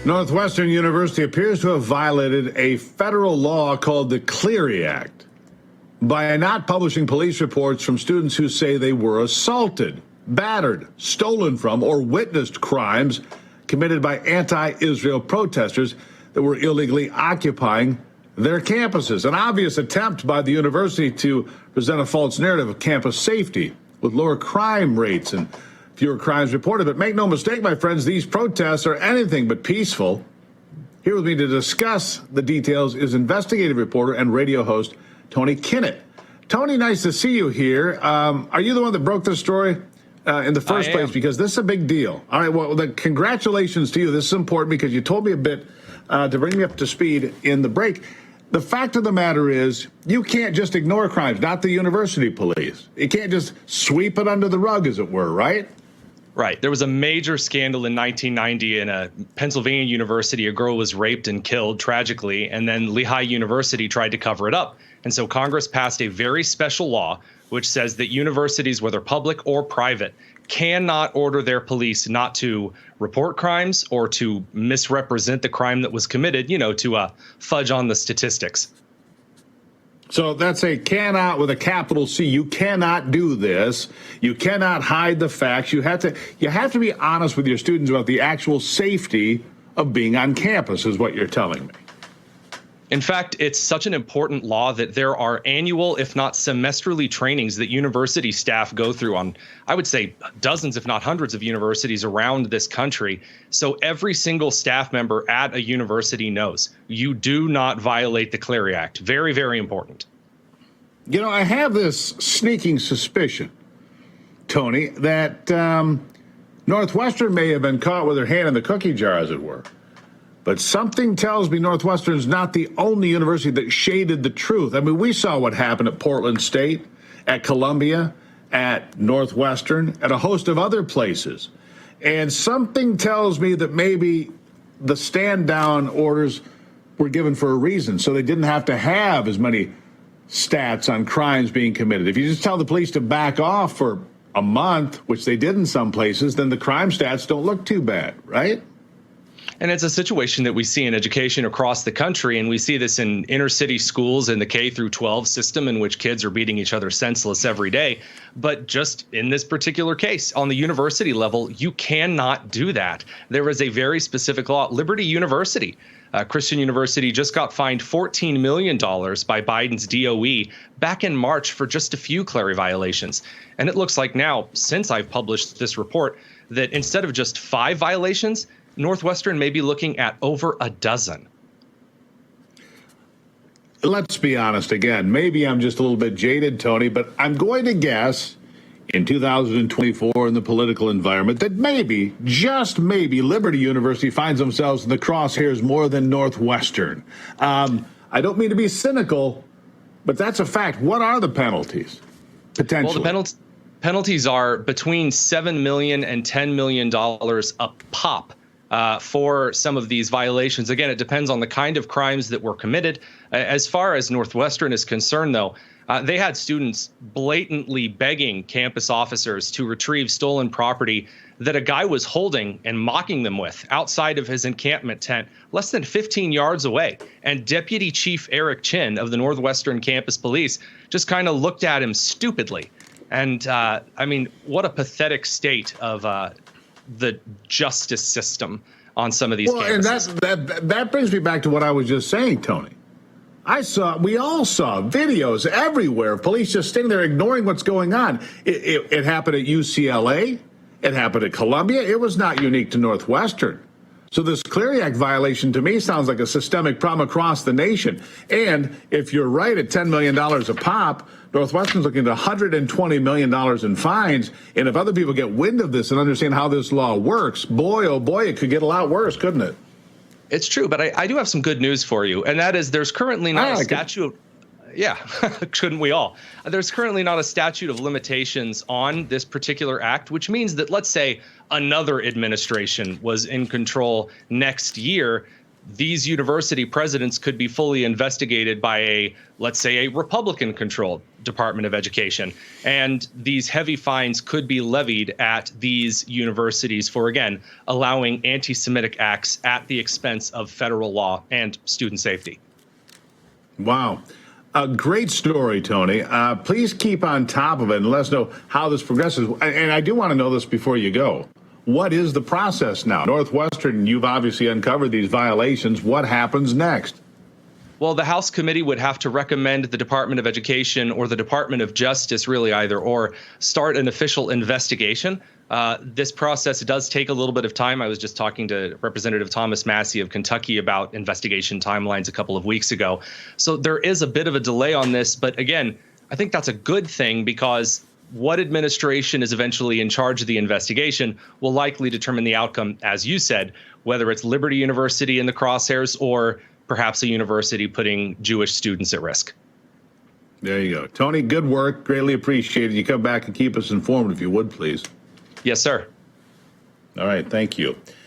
Northwestern University appears to have violated a federal law called the Clery Act by not publishing police reports from students who say they were assaulted, battered, stolen from, or witnessed crimes committed by anti-Israel protesters that were illegally occupying their campuses. An obvious attempt by the university to present a false narrative of campus safety with lower crime rates and fewer crimes reported. But make no mistake, my friends, these protests are anything but peaceful. Here with me to discuss the details is investigative reporter and radio host Tony Kinnett. Tony, nice to see you here. Are you the one that broke this story in the first place? Because this is a big deal. All right, well, congratulations to you. This is important because you told me a bit to bring me up to speed in the break. The fact of the matter is you can't just ignore crimes, not the university police. You can't just sweep it under the rug, as it were, right? Right. There was a major scandal in 1990 in a Pennsylvania university. A girl was raped and killed tragically, and then Lehigh University tried to cover it up. And so Congress passed a very special law which says that universities, whether public or private, cannot order their police not to report crimes or to misrepresent the crime that was committed, to fudge on the statistics. So that's a cannot with a capital C. You cannot do this. You cannot hide the facts. You have to be honest with your students about the actual safety of being on campus, is what you're telling me. In fact, it's such an important law that there are annual, if not semesterly, trainings that university staff go through on, I would say, dozens, if not hundreds of universities around this country. So every single staff member at a university knows you do not violate the Clery Act. Very, very important. I have this sneaking suspicion, Tony, that Northwestern may have been caught with their hand in the cookie jar, as it were. But something tells me Northwestern's not the only university that shaded the truth. I mean, we saw what happened at Portland State, at Columbia, at Northwestern, at a host of other places. And something tells me that maybe the stand-down orders were given for a reason, so they didn't have to have as many stats on crimes being committed. If you just tell the police to back off for a month, which they did in some places, then the crime stats don't look too bad, right? And it's a situation that we see in education across the country, and we see this in inner city schools in the K through 12 system, in which kids are beating each other senseless every day. But just in this particular case, on the university level, you cannot do that. There is a very specific law. Liberty University, Christian University, just got fined $14 million by Biden's DOE back in March for just a few Clery violations. And it looks like now, since I've published this report, that instead of just 5 violations, Northwestern may be looking at over a dozen. Let's be honest again. Maybe I'm just a little bit jaded, Tony, but I'm going to guess in 2024 in the political environment that maybe, just maybe, Liberty University finds themselves in the crosshairs more than Northwestern. I don't mean to be cynical, but that's a fact. What are the penalties, potentially? Well, the penalties are between $7 million and $10 million a pop. For some of these violations. Again, it depends on the kind of crimes that were committed. As far as Northwestern is concerned, though, they had students blatantly begging campus officers to retrieve stolen property that a guy was holding and mocking them with outside of his encampment tent less than 15 yards away. And Deputy Chief Eric Chin of the Northwestern Campus Police just kind of looked at him stupidly. And I mean, what a pathetic state of the justice system on some of these campuses. And that brings me back to what I was just saying, Tony. We all saw videos everywhere of police just standing there ignoring what's going on. It happened at UCLA. It happened at Columbia. It was not unique to Northwestern. So this Clery Act violation to me sounds like a systemic problem across the nation. And if you're right at $10 million a pop, Northwestern's looking at $120 million in fines. And if other people get wind of this and understand how this law works, boy, oh boy, it could get a lot worse, couldn't it? It's true, but I do have some good news for you. And that is there's currently not a statute. Yeah, couldn't we all? There's currently not a statute of limitations on this particular act, which means that, let's say, another administration was in control next year. these university presidents could be fully investigated by let's say, a Republican-controlled Department of Education. And these heavy fines could be levied at these universities for, again, allowing anti-Semitic acts at the expense of federal law and student safety. Wow. A great story, Tony. Please keep on top of it and let us know how this progresses. And I do want to know this before you go. What is the process now? Northwestern, you've obviously uncovered these violations. What happens next? Well, the House committee would have to recommend the Department of Education or the Department of Justice, really either or, start an official investigation. This process does take a little bit of time. I was just talking to Representative Thomas Massey of Kentucky about investigation timelines a couple of weeks ago. So there is a bit of a delay on this. But again, I think that's a good thing, because what administration is eventually in charge of the investigation will likely determine the outcome, as you said, whether it's Liberty University in the crosshairs or perhaps a university putting Jewish students at risk. There you go. Tony, good work. Greatly appreciated. You come back and keep us informed if you would, please. Yes, sir. All right. Thank you.